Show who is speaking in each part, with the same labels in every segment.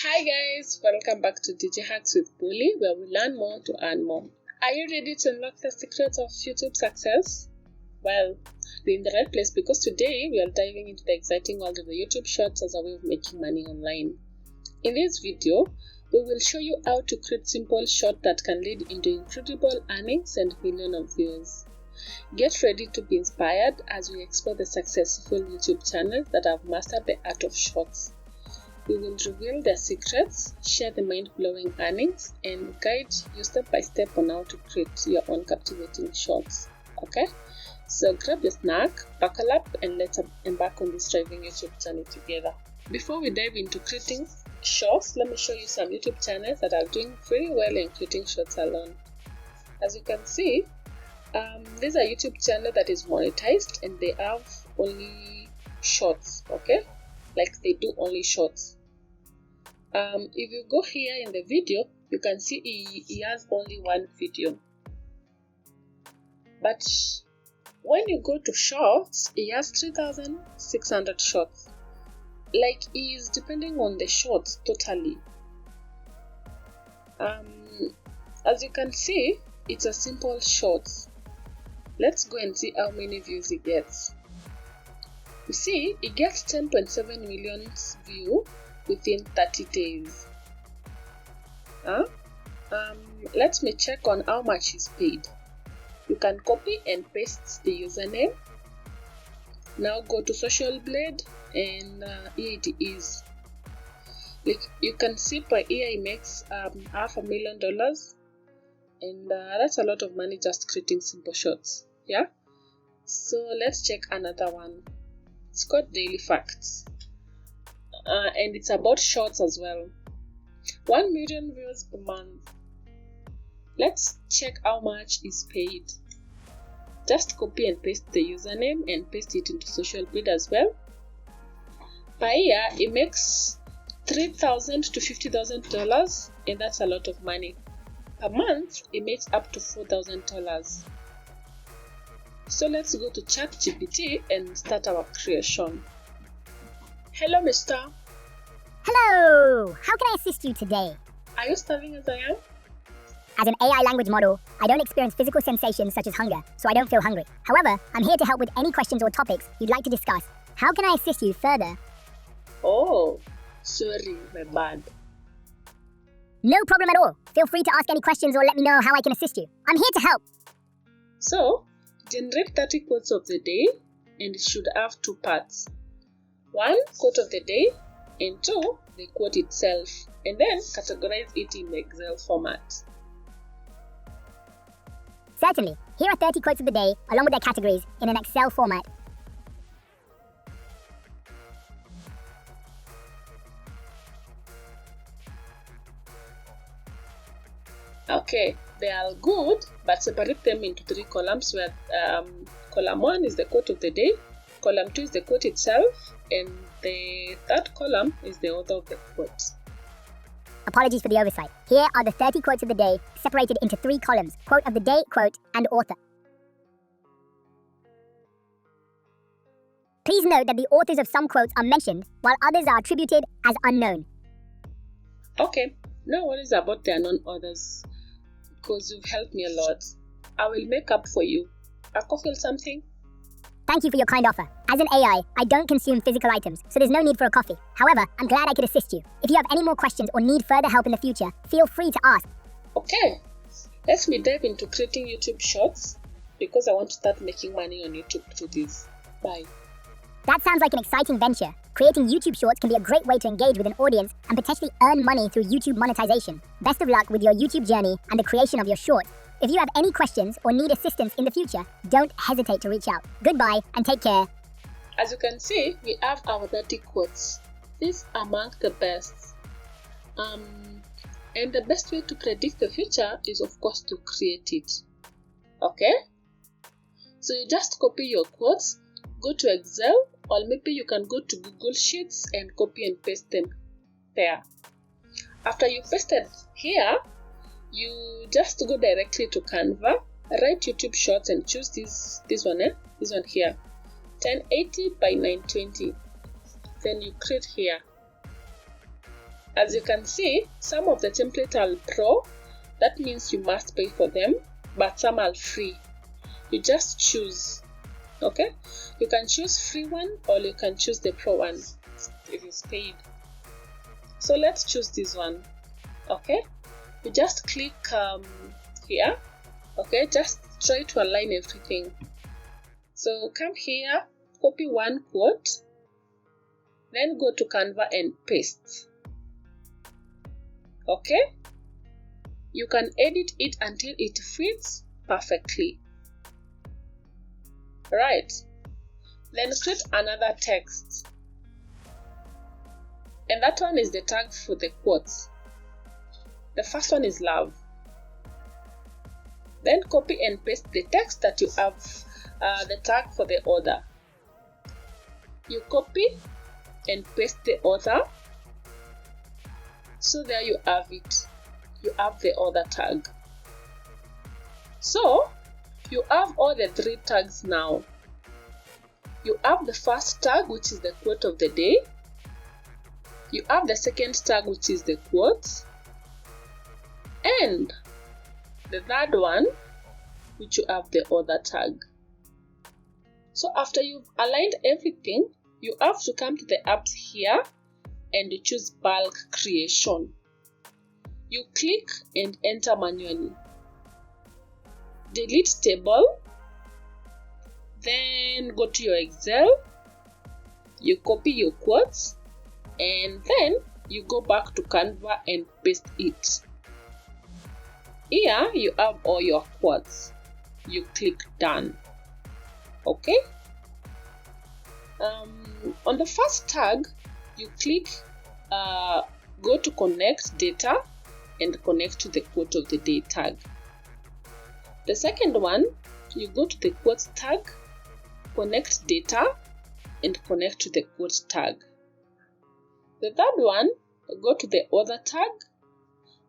Speaker 1: Hi guys, welcome back to DJ Hacks with Bully, where we learn more to earn more. Are you ready to unlock the secrets of YouTube success? Well, you're in the right place because today we are diving into the exciting world of the YouTube Shorts as a way of making money online. In this video, we will show you how to create simple shorts that can lead into incredible earnings and millions of views. Get ready to be inspired as we explore the successful YouTube channels that have mastered the art of shorts. We will reveal their secrets, share the mind-blowing earnings, and guide you step by step on how to create your own captivating shorts. Okay? So grab your snack, buckle up, and let's embark on this thriving YouTube journey together. Before we dive into creating shorts, let me show you some YouTube channels that are doing very well in creating shorts alone. As you can see, this is a YouTube channel that is monetized and they have only shorts, okay? Like they do only shorts. If you go here in the video, you can see he has only one video. But when you go to shorts, he has 3,600 shorts. Like he is depending on the shorts totally. As you can see, it's a simple shorts. Let's go and see how many views he gets. You see, he gets 10.7 million views within 30 days. Let me check on how much he's paid. You can copy and paste the username. Now go to Social Blade and here it is. Like you can see per year he makes $500,000 and that's a lot of money just creating simple shorts. Yeah. So let's check another one. It's called Daily Facts. And it's about shorts as well. 1 million views per month. Let's check how much is paid. Just copy and paste the username and paste it into Social Blade as well. Per year, it makes $3,000 to $50,000, and that's a lot of money. Per month, it makes up to $4,000. So let's go to ChatGPT and start our creation. Hello, mister.
Speaker 2: Hello! How can I assist you today?
Speaker 1: Are you starving as I am?
Speaker 2: As an AI language model, I don't experience physical sensations such as hunger, so I don't feel hungry. However, I'm here to help with any questions or topics you'd like to discuss. How can I assist you further?
Speaker 1: Oh, sorry, my bad.
Speaker 2: No problem at all. Feel free to ask any questions or let me know how I can assist you. I'm here to help.
Speaker 1: So, generate 30 quotes of the day and it should have 2 parts. 1, quote of the day, and 2, the quote itself, and then categorize it in the Excel format.
Speaker 2: Certainly. Here are 30 quotes of the day, along with their categories, in an Excel format.
Speaker 1: Okay, they are good, but separate them into 3 columns where column 1 is the quote of the day, column 2 is the quote itself, and the third column is the author of the quote.
Speaker 2: Apologies for the oversight. Here are the 30 quotes of the day, separated into 3 columns: quote of the day, quote, and author. Please note that the authors of some quotes are mentioned, while others are attributed as unknown.
Speaker 1: Okay, no worries about the unknown authors, because you've helped me a lot. I will make up for you. A coffee or something?
Speaker 2: Thank you for your kind offer. As an AI, I don't consume physical items, so there's no need for a coffee. However, I'm glad I could assist you. If you have any more questions or need further help in the future, feel free to ask.
Speaker 1: Okay, let me dive into creating YouTube shorts because I want to start making money on YouTube through this. Bye.
Speaker 2: That sounds like an exciting venture. Creating YouTube shorts can be a great way to engage with an audience and potentially earn money through YouTube monetization. Best of luck with your YouTube journey and the creation of your shorts. If you have any questions or need assistance in the future, don't hesitate to reach out. Goodbye and take care.
Speaker 1: As you can see, we have our 30 quotes. These are among the best. And the best way to predict the future is, of course, to create it. Okay? So you just copy your quotes, go to Excel, or maybe you can go to Google Sheets and copy and paste them there. After you pasted here, you just go directly to Canva, write YouTube Shorts and choose this one here, 1080 by 920. Then you create here. As you can see, some of the templates are pro, that means you must pay for them, but some are free. You just choose. Okay, you can choose free one or you can choose the pro one. It is paid. So let's choose this one. Okay, you just click here. Okay, just try to align everything. So come here, copy one quote, then go to Canva and paste. Okay, you can edit it until it fits perfectly. Right, then create another text, and that one is the tag for the quotes. The first one is love. Then copy and paste the text that you have, the tag for the author. You copy and paste the author. So there you have it. You have the author tag. So you have all the three tags now. You have the first tag, which is the quote of the day. You have the second tag, which is the quote. And the third one, which you have the author tag. So after you've aligned everything, you have to come to the apps here and you choose bulk creation. You click and enter manually. Delete table, then go to your Excel, you copy your quotes, and then you go back to Canva and paste it. Here you have all your quotes. You click done. Okay. On the first tag, you click go to connect data and connect to the quote of the day tag. The second one, you go to the quotes tag, connect data and connect to the quote tag. The third one, go to the author tag,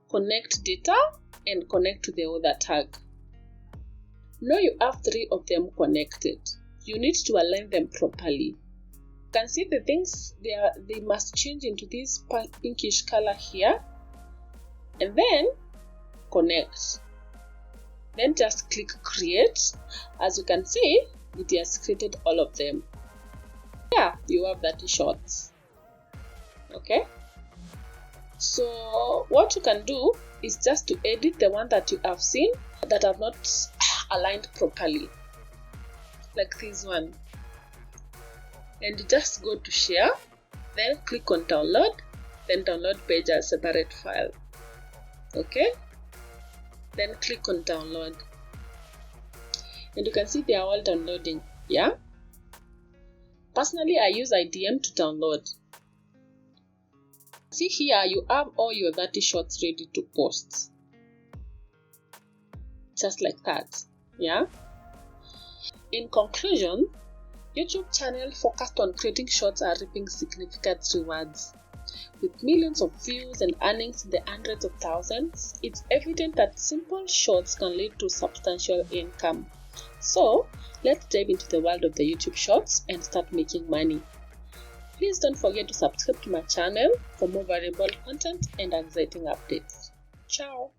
Speaker 1: connect data and connect to the author tag. Now you have three of them connected. You need to align them properly. You can see the things they must change into this pinkish color here, and then connect. Then just click create. As you can see, it has created all of them. Yeah, you have 30 shots. Okay, so what you can do is just to edit the one that you have seen that have not aligned properly, like this one, and just go to share, then click on download, then download page as a separate file. Okay, then click on download, and you can see they are all downloading. Yeah, personally I use IDM to download. See here, you have all your 30 shots ready to post, just like that. Yeah, in conclusion, YouTube channel focused on creating shorts are reaping significant rewards. With millions of views and earnings in the hundreds of thousands, it's evident that simple shorts can lead to substantial income. So let's dive into the world of the YouTube shorts and start making money. Please don't forget to subscribe to my channel for more valuable content and exciting updates. Ciao!